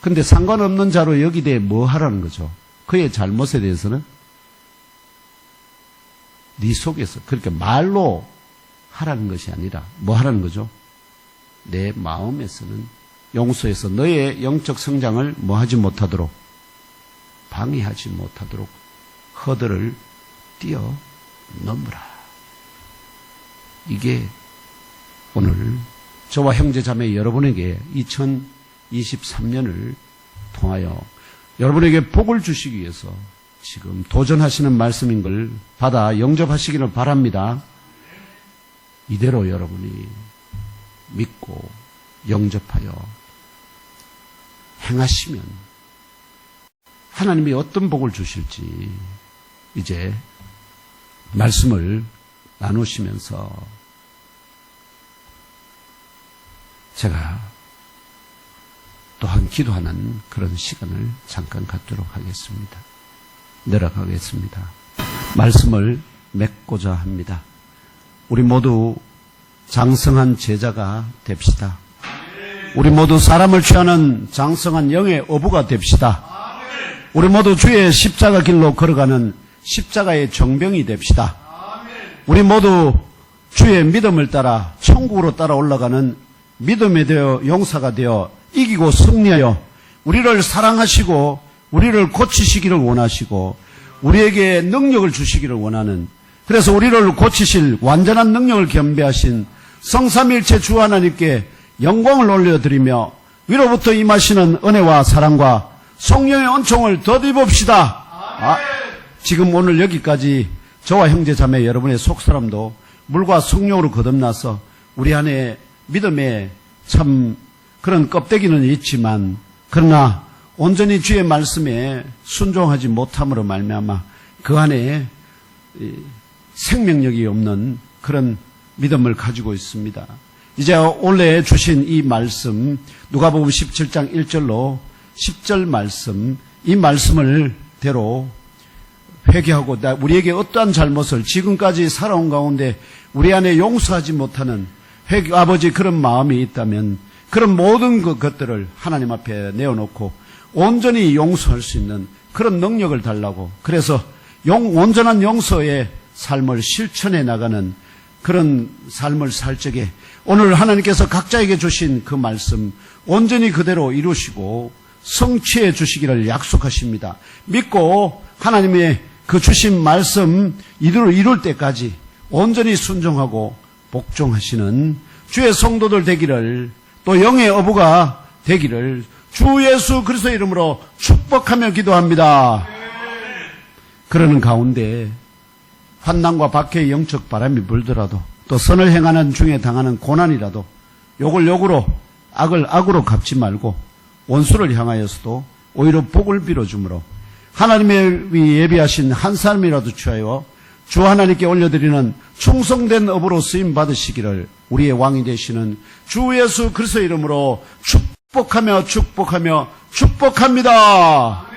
근데 상관없는 자로 여기되 뭐 하라는 거죠? 그의 잘못에 대해서는 네 속에서 그렇게 말로 하라는 것이 아니라 뭐 하라는 거죠? 내 마음에서는 용서해서 너의 영적 성장을 뭐 하지 못하도록 방해하지 못하도록 허들을 뛰어넘으라. 이게 오늘 저와 형제 자매 여러분에게 2023년을 통하여 여러분에게 복을 주시기 위해서 지금 도전하시는 말씀인 걸 받아 영접하시기를 바랍니다. 이대로 여러분이 믿고 영접하여 행하시면 하나님이 어떤 복을 주실지 이제 말씀을 나누시면서 제가 또한 기도하는 그런 시간을 잠깐 갖도록 하겠습니다. 내려가겠습니다. 말씀을 맺고자 합니다. 우리 모두 장성한 제자가 됩시다. 우리 모두 사람을 취하는 장성한 영의 어부가 됩시다. 우리 모두 주의 십자가 길로 걸어가는 십자가의 정병이 됩시다. 우리 모두 주의 믿음을 따라 천국으로 따라 올라가는 믿음에 되어 용사가 되어 이기고 승리하여 우리를 사랑하시고 우리를 고치시기를 원하시고 우리에게 능력을 주시기를 원하는, 그래서 우리를 고치실 완전한 능력을 겸비하신 성삼일체 주 하나님께 영광을 올려드리며 위로부터 임하시는 은혜와 사랑과 성령의 은총을 덧입읍시다. 지금 오늘 여기까지 저와 형제 자매 여러분의 속사람도 물과 성령으로 거듭나서 우리 안에 믿음에 참 그런 껍데기는 있지만 그러나 온전히 주의 말씀에 순종하지 못함으로 말미암아 그 안에 생명력이 없는 그런 믿음을 가지고 있습니다. 이제 원래 주신 이 말씀 누가복음 17장 1절로 10절 말씀, 이 말씀을 대로 회개하고 우리에게 어떠한 잘못을 지금까지 살아온 가운데 우리 안에 용서하지 못하는 아버지 그런 마음이 있다면 그런 모든 것들을 하나님 앞에 내어놓고 온전히 용서할 수 있는 그런 능력을 달라고, 그래서 온전한 용서의 삶을 실천해 나가는 그런 삶을 살 적에 오늘 하나님께서 각자에게 주신 그 말씀 온전히 그대로 이루시고 성취해 주시기를 약속하십니다. 믿고 하나님의 그 주신 말씀 이룰 때까지 온전히 순종하고 복종하시는 주의 성도들 되기를, 또 영의 어부가 되기를 주 예수 그리스도의 이름으로 축복하며 기도합니다. 그러는 가운데 환난과 박해의 영적 바람이 불더라도 또 선을 행하는 중에 당하는 고난이라도 욕을 욕으로 악을 악으로 갚지 말고 원수를 향하여서도 오히려 복을 빌어주므로 하나님의 예비하신 한 사람이라도 취하여 주 하나님께 올려드리는 충성된 업으로 쓰임 받으시기를 우리의 왕이 되시는 주 예수 그리스도의 이름으로 축복하며 축복합니다.